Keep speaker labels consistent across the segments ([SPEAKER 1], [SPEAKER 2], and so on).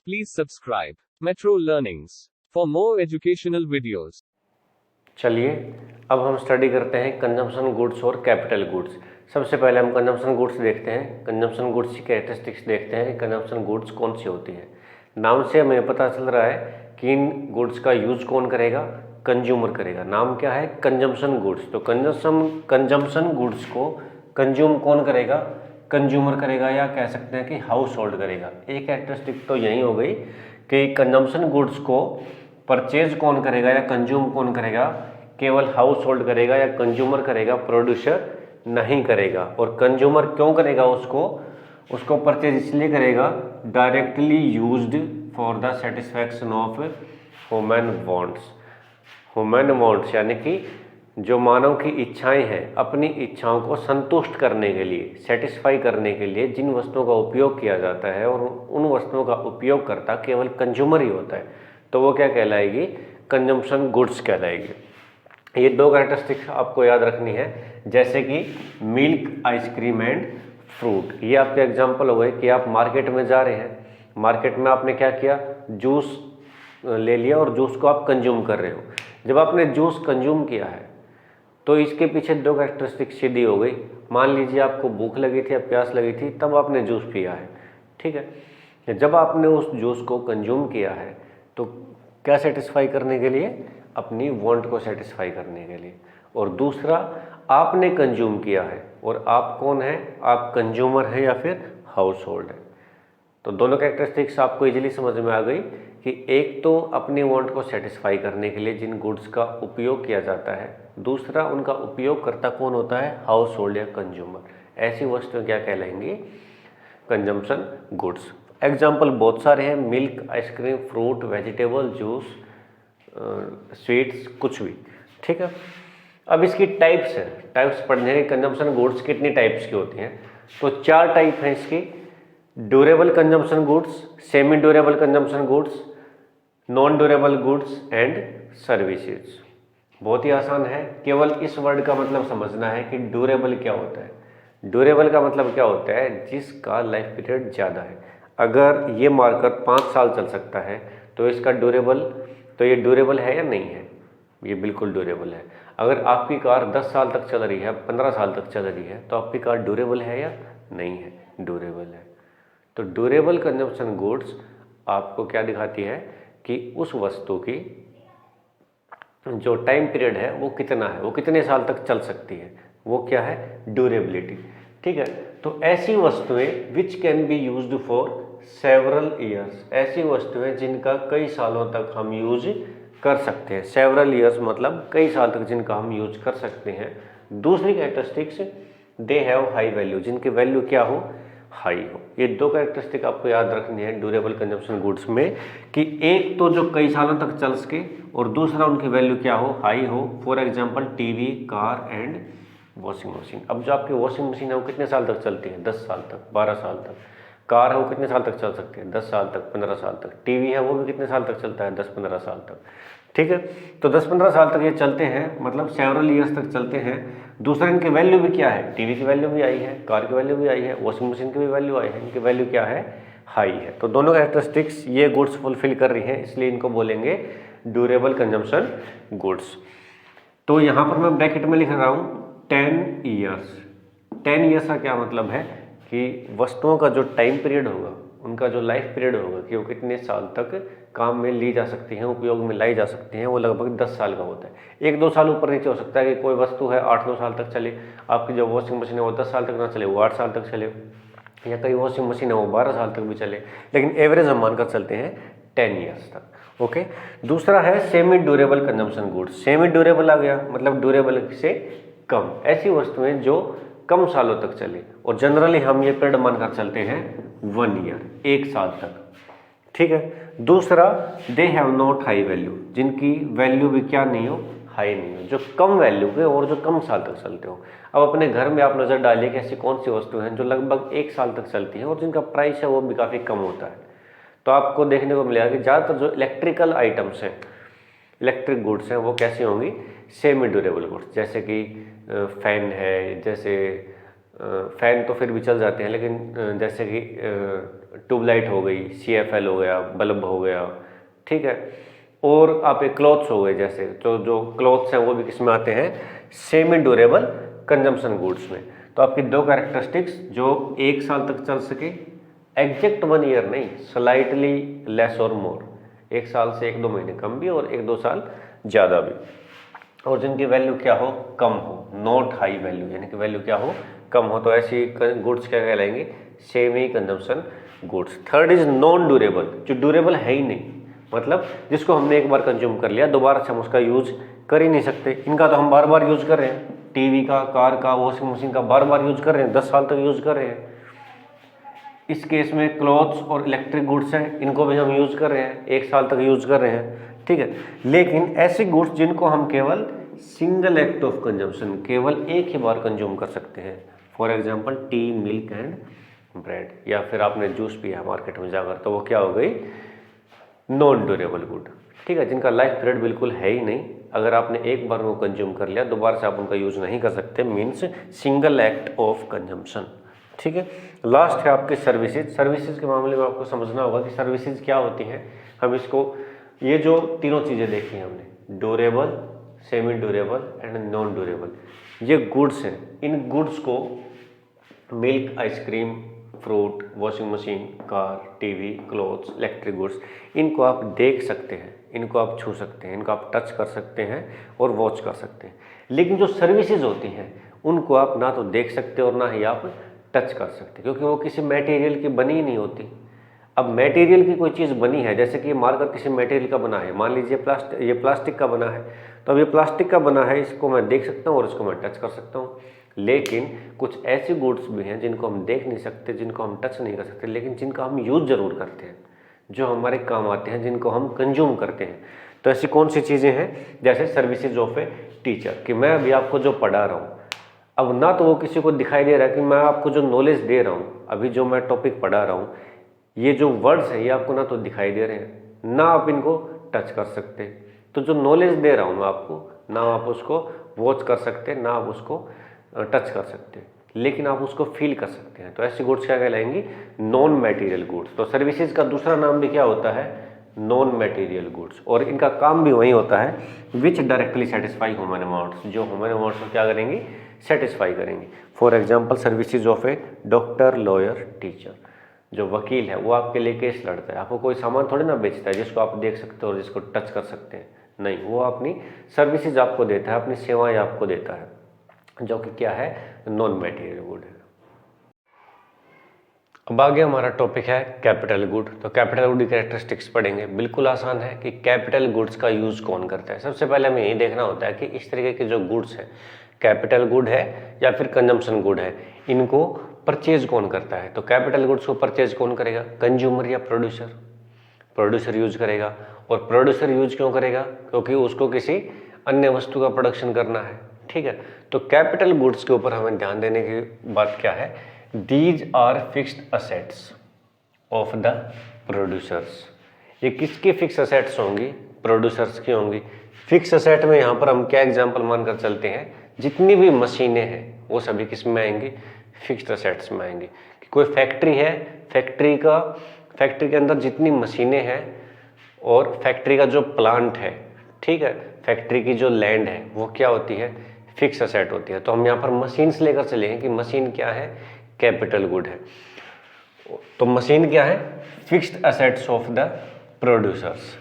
[SPEAKER 1] Please subscribe Metro Learnings for more educational videos.
[SPEAKER 2] चलिए अब हम स्टडी करते हैं कंजम्पशन गुड्स और कैपिटल गुड्स। सबसे पहले हम कंजम्पशन गुड्स देखते हैं। कंजम्पशन गुड्स की कैरेक्टरिस्टिक्स देखते हैं कि कंजम्पशन गुड्स कौन सी होती है। नाम से हमें पता चल रहा है कि इन गुड्स का यूज कौन करेगा, कंज्यूमर करेगा। नाम क्या है, कंजम्पशन गुड्स। तो कंजम्पशन गुड्स को कंज्यूम कौन करेगा, कंज्यूमर करेगा, या कह सकते हैं कि हाउस होल्ड करेगा। एक कैरेक्टरिस्टिक तो यही हो गई कि कंजम्पशन गुड्स को परचेज कौन करेगा या कंज्यूम कौन करेगा, केवल हाउस होल्ड करेगा या कंज्यूमर करेगा, प्रोड्यूसर नहीं करेगा। और कंज्यूमर क्यों करेगा, उसको परचेज इसलिए करेगा directly used for the satisfaction of human wants. Human wants यानी कि जो मानव की इच्छाएं हैं, अपनी इच्छाओं को संतुष्ट करने के लिए, सेटिस्फाई करने के लिए जिन वस्तुओं का उपयोग किया जाता है और उन वस्तुओं का उपयोग करता केवल कंज्यूमर ही होता है, तो वो क्या कहलाएगी, कंजम्पशन गुड्स कहलाएगी। ये दो कैरेक्टरिस्टिक्स आपको याद रखनी है, जैसे कि मिल्क, आइसक्रीम एंड फ्रूट। ये आपके एग्जाम्पल हो गए कि आप मार्केट में जा रहे हैं, मार्केट में आपने क्या किया, जूस ले लिया और जूस को आप कंज्यूम कर रहे हो। जब आपने जूस कंज्यूम किया है तो इसके पीछे दो कैरेक्टरिस्टिक्स सीधी हो गई। मान लीजिए आपको भूख लगी थी या प्यास लगी थी, तब आपने जूस पिया है, ठीक है। जब आपने उस जूस को कंज्यूम किया है तो क्या सेटिस्फाई करने के लिए, अपनी वांट को सेटिस्फाई करने के लिए। और दूसरा, आपने कंज्यूम किया है और आप कौन है, आप कंज्यूमर है या फिर हाउस होल्ड है। तो दोनों कैरेक्टरिस्टिक्स आपको इजीली समझ में आ गई कि एक तो अपनी वांट को सेटिस्फाई करने के लिए जिन गुड्स का उपयोग किया जाता है, दूसरा उनका उपयोगकर्ता कौन होता है, हाउस होल्ड या कंज्यूमर। ऐसी वस्तुएं क्या कहलाएंगी, कंजम्पशन गुड्स। एग्जाम्पल बहुत सारे हैं, milk, ice cream, fruit, vegetable, juice, sweets, कुछ भी, ठीक है। अब इसकी टाइप्स है, टाइप्स पढ़ने हैं, कंजम्पशन गुड्स कितनी टाइप्स की होती हैं। तो 4 टाइप हैं इसकी, durable consumption goods, semi durable consumption goods, non durable goods and services. बहुत ही आसान है, केवल इस वर्ड का मतलब समझना है कि ड्यूरेबल क्या होता है। ड्यूरेबल का मतलब क्या होता है, जिसका लाइफ पीरियड ज़्यादा है। अगर ये मार्कर 5 साल चल सकता है तो इसका ड्यूरेबल, तो ये ड्यूरेबल है या नहीं है, ये बिल्कुल ड्यूरेबल है। अगर आपकी कार 10 साल तक चल रही है, 15 साल तक चल रही है, तो आपकी कार ड्यूरेबल है या नहीं है, ड्यूरेबल है। तो ड्यूरेबल कंजम्पशन गुड्स आपको क्या दिखाती है कि उस वस्तु की जो टाइम पीरियड है वो कितना है, वो कितने साल तक चल सकती है, वो क्या है, ड्यूरेबिलिटी, ठीक है। तो ऐसी वस्तुएं which can be used for several years, ऐसी वस्तुएं जिनका कई सालों तक हम यूज कर सकते हैं। सेवरल ईयर्स मतलब कई साल तक जिनका हम यूज कर सकते हैं। दूसरी characteristics, they have high value, जिनकी वैल्यू क्या हो, हाई हो। ये दो कैरेक्टरिस्टिक आपको याद रखनी है ड्यूरेबल कंजम्पशन गुड्स में, कि एक तो जो कई सालों तक चल सके और दूसरा उनकी वैल्यू क्या हो, हाई हो। For example TV, car and washing machine. अब जो आपकी वॉशिंग मशीन है वो कितने साल तक चलती है, 10 साल तक, 12 साल तक। कार है वो कितने साल तक चल सकती है, 10 साल तक, 15 साल तक। टीवी है वो भी कितने साल तक चलता है, 10-15 साल तक, ठीक है। तो 10-15 साल तक ये चलते हैं, मतलब सेवरल ईयर्स तक चलते हैं। दूसरा, इनकी वैल्यू भी क्या है, टीवी की वैल्यू भी आई है, कार की वैल्यू भी आई है, वॉशिंग मशीन की भी वैल्यू आई है, इनकी वैल्यू क्या है, हाई है। तो दोनों कैरेक्टरिस्टिक्स ये गुड्स फुलफिल कर रही हैं, इसलिए इनको बोलेंगे ड्यूरेबल कंजम्पशन गुड्स। तो यहाँ पर मैं ब्रैकेट में लिख रहा हूँ 10 ईयर्स। 10 ईयर्स का क्या मतलब है कि वस्तुओं का जो टाइम पीरियड होगा, उनका जो लाइफ पीरियड होगा कि वो कितने साल तक काम में ली जा सकती हैं, उपयोग में लाई जा सकती हैं, वो लगभग 10 साल का होता है। 1-2 साल ऊपर नीचे हो सकता है कि कोई वस्तु है 8-9 साल तक चले, आपकी जो वॉशिंग मशीन है वो 10 साल तक ना चले, वो 8 साल तक चले, या कई वॉशिंग मशीन है वो 12 साल तक भी चले, लेकिन एवरेज हम मानकर चलते हैं 10 ईयर्स तक, ओके। दूसरा है semi durable consumption goods. Semi durable आ गया मतलब ड्यूरेबल से कम, ऐसी वस्तुएं जो कम सालों तक चले, और जनरली हम ये पीरियड मानकर चलते हैं 1 ईयर, 1 साल तक, ठीक है। दूसरा, they have not high value, जिनकी वैल्यू भी क्या नहीं हो, हाई नहीं हो, जो कम वैल्यू के और जो कम साल तक चलते हो। अब अपने घर में आप नज़र डालिए कि ऐसी कौन सी वस्तु हैं जो लगभग 1 साल तक चलती हैं और जिनका प्राइस है वो भी काफ़ी कम होता है। तो आपको देखने को मिलेगा कि ज़्यादातर जो इलेक्ट्रिकल आइटम्स हैं, इलेक्ट्रिक गुड्स हैं, वो कैसी होंगी, सेमी ड्यूरेबल गुड्स। जैसे कि फैन है, जैसे फैन तो फिर भी चल जाते हैं, लेकिन जैसे कि ट्यूबलाइट हो गई, CFL हो गया, बल्ब हो गया, ठीक है। और आपके क्लॉथ्स हो गए, जैसे तो जो क्लॉथ्स हैं वो भी किस में आते हैं, सेमी ड्यूरेबल कंजम्पशन गुड्स में। तो आपकी दो कैरेक्टरिस्टिक्स जो 1 साल तक चल सके, एग्जैक्ट 1 ईयर नहीं, स्लाइटली लेस और मोर, 1 साल से 1-2 महीने कम भी और 1-2 साल ज़्यादा भी, और जिनकी वैल्यू क्या हो, कम हो, नॉट हाई वैल्यू, यानी कि वैल्यू क्या हो, कम हो, तो ऐसी गुड्स क्या कहलाएंगे, semi consumption goods. Third is non durable, जो ड्यूरेबल है ही नहीं, मतलब जिसको हमने एक बार कंज्यूम कर लिया, दोबारा से हम उसका यूज कर ही नहीं सकते। इनका तो हम बार बार यूज कर रहे हैं, टीवी का, कार का, वॉशिंग मशीन का बार बार यूज कर रहे हैं, 10 साल तक यूज कर रहे हैं। इस केस में क्लॉथ्स और इलेक्ट्रिक गुड्स हैं, इनको भी हम यूज कर रहे हैं, 1 साल तक यूज कर रहे हैं, ठीक है। लेकिन ऐसे गुड्स जिनको हम केवल सिंगल एक्ट ऑफ कंजम्पशन, केवल एक ही बार कंज्यूम कर सकते हैं, for example T, milk and bread, या फिर आपने जूस पिया मार्केट में जाकर, तो वो क्या हो गई, नॉन ड्यूरेबल गुड, ठीक है, जिनका लाइफ पीरियड बिल्कुल है ही नहीं। अगर आपने एक बार वो कंज्यूम कर लिया, दोबारा से आप उनका यूज नहीं कर सकते, means single act of consumption, ठीक है। लास्ट है आपके सर्विसेज। सर्विसेज के मामले में आपको समझना होगा कि सर्विसेज क्या होती हैं। हम इसको, ये जो तीनों चीज़ें देखी हैं हमने, durable, semi durable and non durable, ये गुड्स हैं। इन गुड्स को milk, ice cream, fruit, washing machine, car, TV, clothes, electric goods, इनको आप देख सकते हैं, इनको आप छू सकते हैं, इनको आप टच कर सकते हैं और वॉच कर सकते हैं। लेकिन जो सर्विसेज होती हैं उनको आप ना तो देख सकते और ना ही आप टच कर सकते, क्योंकि वो किसी मटेरियल की बनी ही नहीं होती। अब मटेरियल की कोई चीज़ बनी है, जैसे कि ये मार्कर किसी मटेरियल का बना है, मान लीजिए ये प्लास्टिक का बना है, तो अब ये प्लास्टिक का बना है, इसको मैं देख सकता हूँ और इसको मैं टच कर सकता हूँ। लेकिन कुछ ऐसी गुड्स भी हैं जिनको हम देख नहीं सकते, जिनको हम टच नहीं कर सकते, लेकिन जिनका हम यूज़ ज़रूर करते हैं, जो हमारे काम आते हैं, जिनको हम कंज्यूम करते हैं। तो ऐसी कौन सी चीज़ें हैं, जैसे सर्विसेज ऑफ ए टीचर, कि मैं अभी आपको जो पढ़ा रहा हूँ, अब ना तो वो किसी को दिखाई दे रहा है कि मैं आपको जो नॉलेज दे रहा हूँ, अभी जो मैं टॉपिक पढ़ा रहा हूँ, ये जो वर्ड्स हैं ये आपको ना तो दिखाई दे रहे हैं, ना आप इनको टच कर सकते। तो जो नॉलेज दे रहा हूँ मैं आपको, ना आप उसको वॉच कर सकते, ना आप उसको टच कर सकते, लेकिन आप उसको फील कर सकते हैं। तो ऐसी गुड्स क्या कहलाएंगी, नॉन मटेरियल गुड्स। तो सर्विसेज का दूसरा नाम भी क्या होता है, नॉन मटेरियल गुड्स, और इनका काम भी वही होता है, विच डायरेक्टली सेटिस्फाई ह्यूमन वांट्स, जो ह्यूमन वांट्स को क्या करेंगी, सेटिस्फाई करेंगी। For example services of A doctor, lawyer, teacher. जो वकील है वो आपके लिए केस लड़ता है, आपको कोई सामान थोड़ी ना बेचता है जिसको आप देख सकते हो और जिसको टच कर सकते हैं, नहीं, वो अपनी सर्विसेज आपको देता है, अपनी सेवाएं आपको देता है, जो कि क्या है, नॉन मटेरियल गुड है। अब आगे हमारा टॉपिक है कैपिटल गुड। तो कैपिटल गुड की कैरेक्टरिस्टिक्स पढ़ेंगे। बिल्कुल आसान है कि कैपिटल गुड्स का यूज कौन करता है। सबसे पहले हमें यही देखना होता है कि इस तरीके के जो गुड्स हैं, कैपिटल गुड है या फिर कंजम्पशन गुड है, इनको परचेज कौन करता है। तो कैपिटल गुड्स को परचेज कौन करेगा, कंज्यूमर या प्रोड्यूसर। प्रोड्यूसर यूज करेगा, और प्रोड्यूसर यूज क्यों करेगा, क्योंकि उसको किसी अन्य वस्तु का प्रोडक्शन करना है, ठीक है। तो कैपिटल गुड्स के ऊपर हमें ध्यान देने की बात क्या है, these are fixed assets of the producers. ये किसकी फिक्स असेट्स होंगी, प्रोड्यूसर्स की होंगी। फिक्स असेट में यहाँ पर हम क्या एग्जांपल मानकर चलते हैं, जितनी भी मशीनें हैं वो सभी किस में आएंगी, फिक्स्ड असेट्स में आएंगी। कोई फैक्ट्री है, फैक्ट्री के अंदर जितनी मशीनें हैं और फैक्ट्री का जो प्लांट है, ठीक है, फैक्ट्री की जो लैंड है वो क्या होती है, फिक्स असेट होती है। तो हम यहाँ पर मशीन्स लेकर चलेंगे कि मशीन क्या है, कैपिटल गुड है। तो मशीन क्या है, fixed assets of the producers.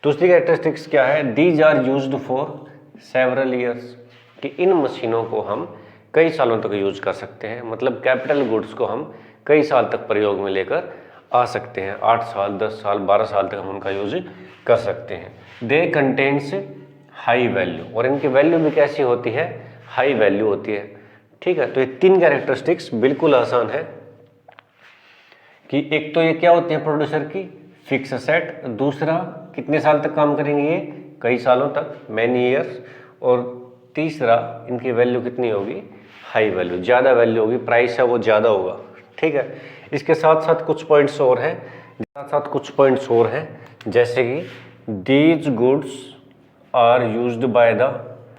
[SPEAKER 2] दूसरी कैरेक्टरिस्टिक्स क्या है, these are used for several years, कि इन मशीनों को हम कई सालों तक यूज कर सकते हैं। मतलब कैपिटल गुड्स को हम कई साल तक प्रयोग में लेकर आ सकते हैं, 8 साल, 10 साल, 12 साल तक हम उनका यूज कर सकते हैं। दे कंटेन्स हाई वैल्यू, और इनकी वैल्यू भी कैसी होती है, हाई वैल्यू होती है, ठीक है। तो ये 3 कैरेक्टरिस्टिक्स बिल्कुल आसान है कि एक तो ये क्या होती है प्रोड्यूसर की, फिक्स असेट। दूसरा, कितने साल तक काम करेंगे ये, कई सालों तक, मैनी ईयर्स। और तीसरा, इनकी वैल्यू कितनी होगी, हाई वैल्यू, ज़्यादा वैल्यू होगी, प्राइस है वो ज़्यादा होगा, ठीक है। इसके साथ साथ कुछ पॉइंट्स और हैं, जैसे कि these goods are used by the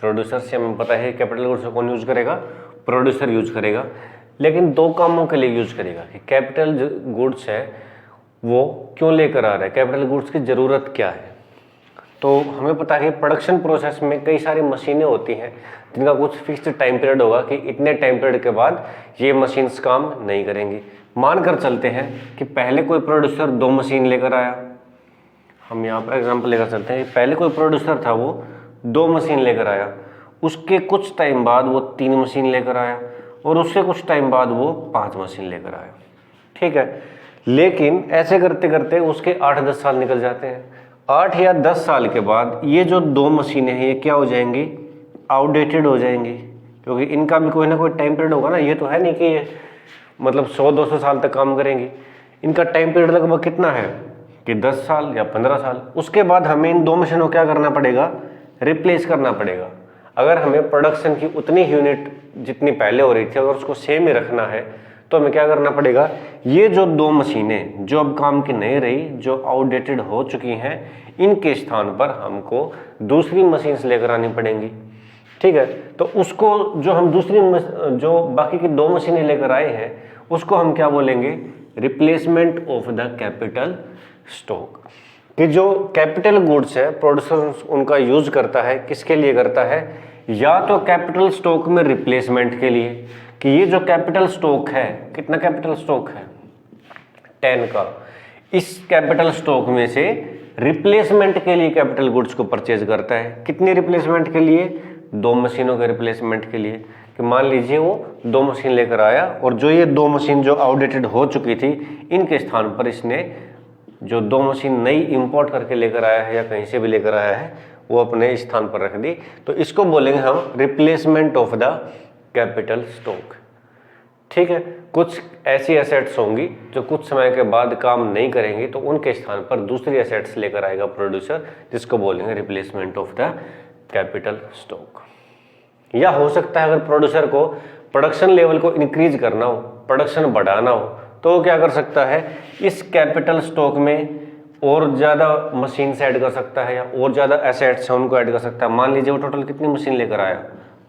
[SPEAKER 2] producer. से हमें पता है कैपिटल गुड्स को कौन यूज करेगा, प्रोड्यूसर यूज करेगा। लेकिन दो कामों के लिए यूज करेगा कि कैपिटल गुड्स है वो क्यों लेकर आ रहा है, कैपिटल गुड्स की ज़रूरत क्या है। तो हमें पता है कि प्रोडक्शन प्रोसेस में कई सारी मशीनें होती हैं जिनका कुछ फिक्स्ड टाइम पीरियड होगा कि इतने टाइम पीरियड के बाद ये मशीन्स काम नहीं करेंगी। मान कर चलते हैं कि पहले कोई प्रोड्यूसर 2 मशीन लेकर आया, हम यहाँ पर एग्जांपल लेकर चलते हैं, पहले कोई प्रोड्यूसर था वो 2 मशीन लेकर आया, उसके कुछ टाइम बाद वो 3 मशीन लेकर आया और उससे कुछ टाइम बाद वो 5 मशीन लेकर आया। ठीक है, लेकिन ऐसे करते करते उसके 8-10 साल निकल जाते हैं। 8 या 10 साल के बाद ये जो 2 मशीनें हैं ये क्या हो जाएंगी, आउटडेटेड हो जाएंगी, क्योंकि इनका भी कोई ना कोई टाइम पीरियड होगा ना। ये तो है नहीं कि ये मतलब 100-200 साल तक काम करेंगी, इनका टाइम पीरियड लगभग कितना है कि 10 साल या 15 साल। उसके बाद हमें इन 2 मशीनों को क्या करना पड़ेगा, रिप्लेस करना पड़ेगा। अगर हमें प्रोडक्शन की उतनी यूनिट जितनी पहले हो रही थी अगर उसको सेम ही रखना है तो हमें क्या करना पड़ेगा, ये जो 2 मशीनें जो अब काम की नहीं रही, जो आउटडेटेड हो चुकी हैं, इनके स्थान पर हमको दूसरी मशीन्स लेकर आनी पड़ेंगी। ठीक है, तो उसको जो हम जो बाकी की 2 मशीनें लेकर आए हैं उसको हम क्या बोलेंगे, replacement of the capital stock. कि जो कैपिटल गुड्स है प्रोड्यूसर उनका यूज करता है, किसके लिए करता है, या तो कैपिटल स्टॉक में रिप्लेसमेंट के लिए, कि ये जो कैपिटल स्टॉक है, कितना कैपिटल स्टॉक है 10 का, इस कैपिटल स्टॉक में से रिप्लेसमेंट के लिए कैपिटल गुड्स को परचेज करता है। कितनी रिप्लेसमेंट के लिए, 2 मशीनों के रिप्लेसमेंट के लिए। कि मान लीजिए वो 2 मशीन लेकर आया और जो ये 2 मशीन जो आउटडेटेड हो चुकी थी इनके स्थान पर इसने जो 2 मशीन नई इंपोर्ट करके लेकर आया है या कहीं से भी लेकर आया है वो अपने स्थान पर रख दी, तो इसको बोलेंगे हम replacement of the capital stock. ठीक है, कुछ ऐसी एसेट्स होंगी जो कुछ समय के बाद काम नहीं करेंगी तो उनके स्थान पर दूसरी एसेट्स लेकर आएगा प्रोड्यूसर, जिसको बोलेंगे replacement of the capital stock. या हो सकता है अगर प्रोड्यूसर को प्रोडक्शन लेवल को इंक्रीज करना हो, प्रोडक्शन बढ़ाना हो, तो वो क्या कर सकता है, इस कैपिटल स्टॉक में और ज़्यादा मशीन ऐड कर सकता है या और ज़्यादा एसेट्स हैं उनको ऐड कर सकता है। मान लीजिए वो टोटल कितनी मशीन लेकर आया,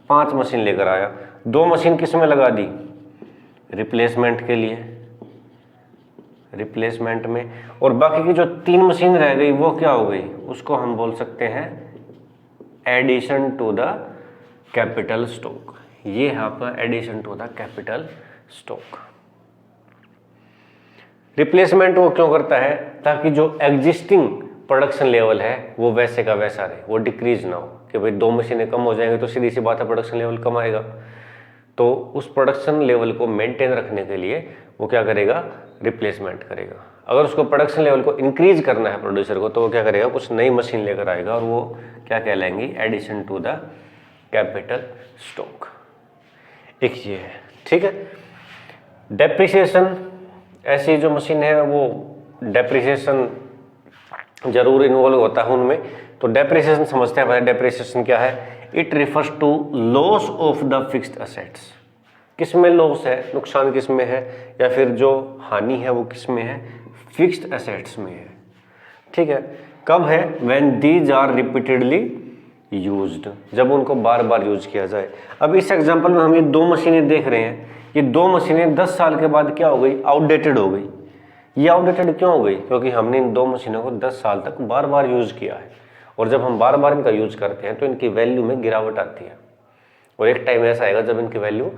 [SPEAKER 2] 5 मशीन लेकर आया, 2 मशीन किस में लगा दी, रिप्लेसमेंट के लिए, रिप्लेसमेंट में, और बाकी की जो 3 मशीन रह गई वो क्या हो गई, उसको हम बोल सकते हैं addition to the capital stock. ये है आपका addition to the capital stock. Replacement वो क्यों करता है, ताकि जो एग्जिस्टिंग प्रोडक्शन लेवल है वो वैसे का वैसा रहे, वो डिक्रीज ना हो। कि भाई 2 मशीनें कम हो जाएंगे तो सीधी सी बात है प्रोडक्शन लेवल कम आएगा, तो उस प्रोडक्शन लेवल को मेंटेन रखने के लिए वो क्या करेगा, रिप्लेसमेंट करेगा। अगर उसको प्रोडक्शन लेवल को इंक्रीज करना है प्रोड्यूसर को तो वो क्या करेगा, कुछ नई मशीन लेकर आएगा और वो क्या कहलाएंगी, addition to the capital stock. एक ये है। ठीक है, डेप्रिसिएशन, ऐसी जो मशीन है वो डेप्रिसिएशन जरूर इन्वॉल्व होता है उनमें। तो डेप्रिसिएशन समझते हैं, डेप्रिसिएशन क्या है, it refers to loss of the fixed assets. किस में लॉस है, नुकसान किस में है, या फिर जो हानि है वो किस में है, फिक्स्ड एसेट्स में है। ठीक है, कब है, when these are repeatedly used, जब उनको बार बार यूज किया जाए। अब इस एग्जांपल में हम ये 2 मशीनें देख रहे हैं, ये 2 मशीनें 10 साल के बाद क्या हो गई, आउटडेटेड हो गई। ये आउटडेटेड क्यों हो गई, क्योंकि हमने इन 2 मशीनों को 10 साल तक बार बार यूज किया है, और जब हम बार बार इनका यूज करते हैं तो इनकी वैल्यू में गिरावट आती है, और एक टाइम ऐसा आएगा जब इनकी वैल्यू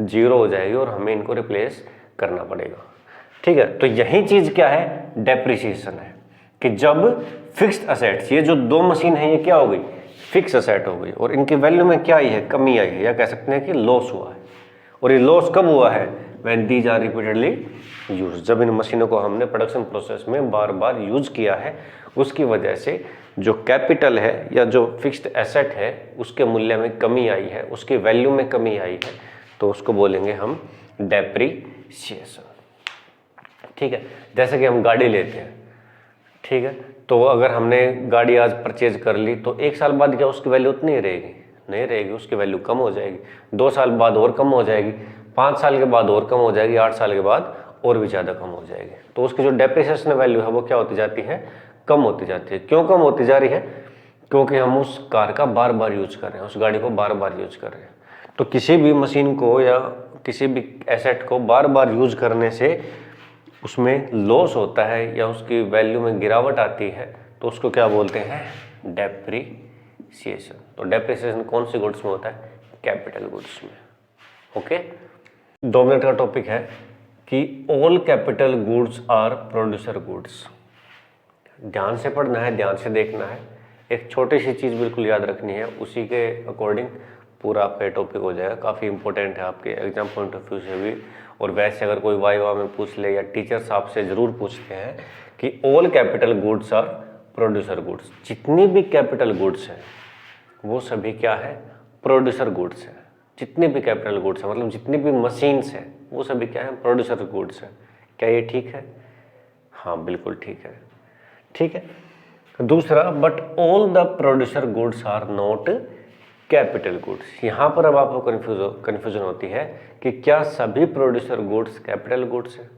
[SPEAKER 2] 0 हो जाएगी और हमें इनको रिप्लेस करना पड़ेगा। ठीक है, तो यही चीज क्या है, डेप्रिसिएशन है, कि जब फिक्स्ड असेट्स, ये जो 2 मशीन है ये क्या हो गई, फिक्स असेट हो गई, और इनकी वैल्यू में क्या आई है, कमी आई है, या कह सकते हैं कि लॉस हुआ है। और ये लॉस कब हुआ है, when these are repeatedly use, जब इन मशीनों को हमने प्रोडक्शन प्रोसेस में बार बार यूज किया है, उसकी वजह से जो कैपिटल है या जो फिक्स्ड एसेट है उसके मूल्य में कमी आई है, उसकी वैल्यू में कमी आई है, तो उसको बोलेंगे हम डेप्रिसिएशन। ठीक है, जैसे कि हम गाड़ी लेते हैं, ठीक है, तो अगर हमने गाड़ी आज परचेज कर ली तो 1 साल बाद क्या उसकी वैल्यू उतनी रहेगी, नहीं रहेगी, उसकी वैल्यू कम हो जाएगी, 2 साल बाद और कम हो जाएगी, 5 साल के बाद और कम हो जाएगी, 8 साल के बाद और भी ज़्यादा कम हो जाएगी। तो उसकी जो डेप्रिसिएशन वैल्यू है वो क्या होती जाती है, कम होती जाती है। क्यों कम होती जा रही है, क्योंकि हम उस कार का बार बार यूज कर रहे हैं, उस गाड़ी को बार बार यूज कर रहे हैं। तो किसी भी मशीन को या किसी भी एसेट को बार बार यूज करने से उसमें लॉस होता है या उसकी वैल्यू में गिरावट आती है तो उसको क्या बोलते हैं, डेप्रिसिएशन। तो डेप्रिसिएशन कौन सी गुड्स में होता है, कैपिटल गुड्स में। ओके, 2 मिनट का टॉपिक है कि all capital goods are producer goods. ध्यान से पढ़ना है, ध्यान से देखना है, एक छोटी सी चीज़ बिल्कुल याद रखनी है, उसी के अकॉर्डिंग पूरा आपका टॉपिक हो जाएगा। काफ़ी इंपॉर्टेंट है आपके एग्जाम पॉइंट ऑफ व्यू से भी, और वैसे अगर कोई वाइवा में पूछ ले या टीचर्स आपसे ज़रूर पूछते हैं कि all capital goods are producer goods, जितनी भी कैपिटल गुड्स हैं वो सभी क्या है, प्रोड्यूसर गुड्स हैं। जितने भी कैपिटल गुड्स हैं मतलब जितनी भी मशीन्स हैं वो सभी क्या है, प्रोड्यूसर गुड्स हैं। क्या ये ठीक है? हाँ बिल्कुल ठीक है, ठीक है। दूसरा, but all the producer goods are not capital goods. यहाँ पर अब आपको कन्फ्यूजन होती है कि क्या सभी प्रोड्यूसर गुड्स कैपिटल गुड्स हैं।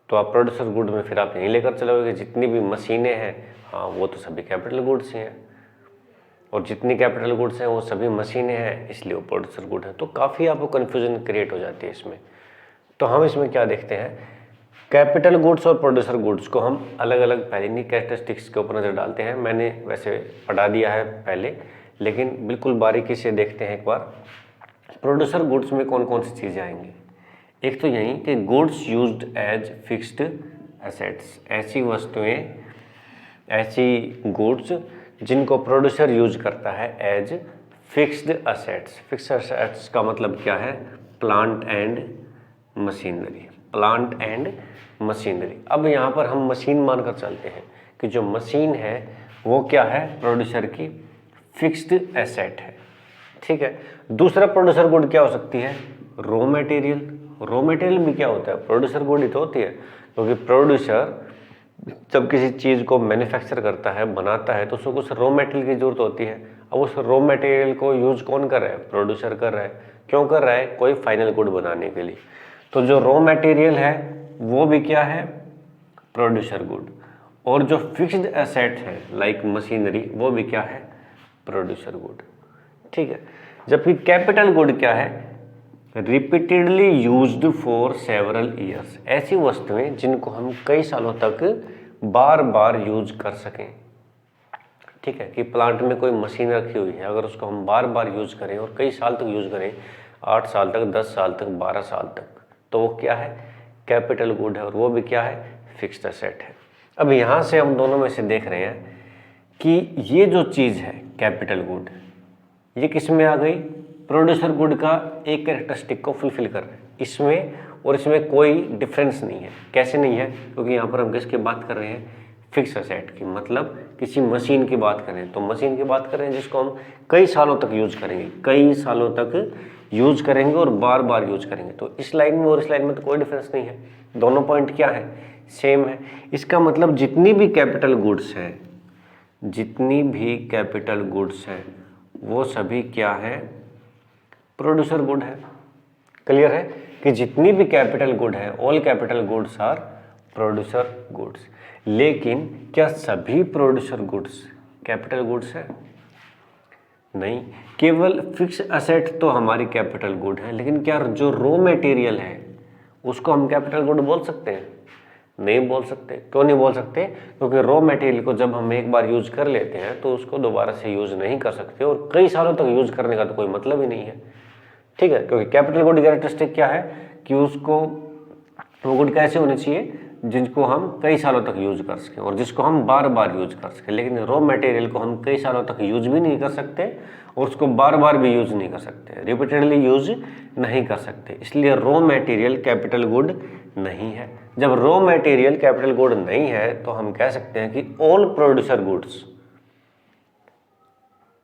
[SPEAKER 2] तो आप प्रोड्यूसर गुड में फिर आप यहीं लेकर चलोगे कि जितनी भी मशीनें हैं हाँ वो तो सभी कैपिटल गुड्स ही हैं, और जितनी कैपिटल गुड्स हैं वो सभी मशीनें हैं इसलिए वो प्रोड्यूसर गुड है। तो काफ़ी आपको कन्फ्यूजन क्रिएट हो जाती है इसमें। तो हम इसमें क्या देखते हैं, कैपिटल गुड्स और प्रोड्यूसर गुड्स को हम अलग अलग पहले नहीं कैरेक्टरिस्टिक्स के ऊपर नज़र डालते हैं। मैंने वैसे पढ़ा दिया है पहले, लेकिन बिल्कुल बारीकी से देखते हैं एक बार। प्रोड्यूसर गुड्स में कौन कौन सी चीज़ें आएंगी। एक तो यही कि goods used as fixed assets, ऐसी वस्तुएं, ऐसी गुड्स जिनको प्रोड्यूसर यूज करता है as fixed assets. Fixed assets का मतलब क्या है, plant and machinery, plant and machinery. अब यहाँ पर हम मशीन मानकर चलते हैं कि जो मशीन है वो क्या है, प्रोड्यूसर की फिक्स्ड एसेट है, ठीक है। दूसरा प्रोड्यूसर गुड क्या हो सकती है, रॉ मटेरियल। रॉ मटेरियल भी क्या होता है, प्रोड्यूसर गुड ही तो होती है, क्योंकि प्रोड्यूसर जब किसी चीज़ को मैन्युफैक्चर करता है, बनाता है, तो उसको कुछ रॉ मटेरियल की जरूरत होती है। अब उस रॉ मटेरियल को यूज कौन कर रहा है, प्रोड्यूसर कर रहा है। क्यों कर रहा है, कोई फाइनल गुड बनाने के लिए। तो जो रॉ मटेरियल है वो भी क्या है, प्रोड्यूसर गुड, और जो फिक्स्ड एसेट है लाइक मशीनरी वो भी क्या है, प्रोड्यूसर गुड, ठीक है। जबकि कैपिटल गुड क्या है, repeatedly used for several years, ऐसी वस्तुएं जिनको हम कई सालों तक बार बार यूज कर सकें, ठीक है। कि प्लांट में कोई मशीन रखी हुई है, अगर उसको हम बार बार यूज करें और कई साल तक यूज करें, 8 साल तक, 10 साल तक, 12 साल तक, तो वो क्या है, कैपिटल गुड है, और वो भी क्या है, फिक्स्ड एसेट है। अब यहाँ से हम दोनों में से देख रहे हैं कि ये जो चीज़ है कैपिटल गुड, ये किस में आ गई, प्रोड्यूसर गुड का एक कैरेक्टरिस्टिक को फुलफिल कर रहे हैं इसमें, और इसमें कोई डिफरेंस नहीं है। कैसे नहीं है, क्योंकि यहाँ पर हम किसकी बात कर रहे हैं, फिक्स एसेट की, मतलब किसी मशीन की बात करें तो मशीन की बात कर रहे हैं जिसको हम कई सालों तक यूज करेंगे, कई सालों तक यूज करेंगे और बार बार यूज करेंगे। तो इस लाइन में और इस लाइन में तो कोई डिफरेंस नहीं है, दोनों पॉइंट क्या है, सेम है। इसका मतलब जितनी भी कैपिटल गुड्स हैं, जितनी भी कैपिटल गुड्स हैं वो सभी क्या है, प्रोड्यूसर गुड है। क्लियर है कि जितनी भी कैपिटल गुड है, all capital goods are producer goods. लेकिन क्या सभी प्रोड्यूसर गुड्स कैपिटल गुड्स है, नहीं। केवल फिक्स एसेट तो हमारी कैपिटल गुड है, लेकिन क्या जो रॉ मटेरियल है उसको हम कैपिटल गुड बोल सकते हैं, नहीं बोल सकते। क्यों नहीं बोल सकते, क्योंकि रॉ मटेरियल को जब हम एक बार यूज कर लेते हैं तो उसको दोबारा से यूज नहीं कर सकते, और कई सालों तक यूज करने का तो कोई मतलब ही नहीं है, ठीक है। क्योंकि कैपिटल गुड कैरेक्टरिस्टिक क्या है कि उसको, वो गुड कैसे होने चाहिए, जिनको हम कई सालों तक यूज कर सकें और जिसको हम बार बार यूज कर सकें। लेकिन रॉ मटेरियल को हम कई सालों तक यूज भी नहीं कर सकते और उसको बार बार भी यूज नहीं कर सकते, रिपीटेडली यूज नहीं कर सकते, इसलिए रॉ मटेरियल कैपिटल गुड नहीं है। जब रॉ मटेरियल कैपिटल गुड नहीं है तो हम कह सकते हैं कि all producer goods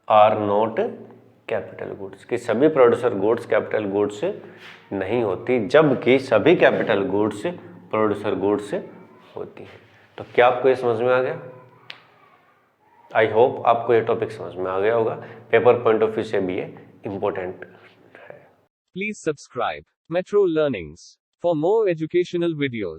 [SPEAKER 2] are not capital goods, कि सभी प्रोड्यूसर गुड्स कैपिटल गुड्स नहीं होती, जबकि सभी कैपिटल गुड्स प्रोड्यूसर गुड्स होती है। तो क्या आपको ये समझ में आ गया? आई होप आपको ये टॉपिक समझ में आ गया होगा, पेपर पॉइंट ऑफ व्यू से भी ये इंपॉर्टेंट है।
[SPEAKER 1] Please subscribe metro learnings for more educational videos.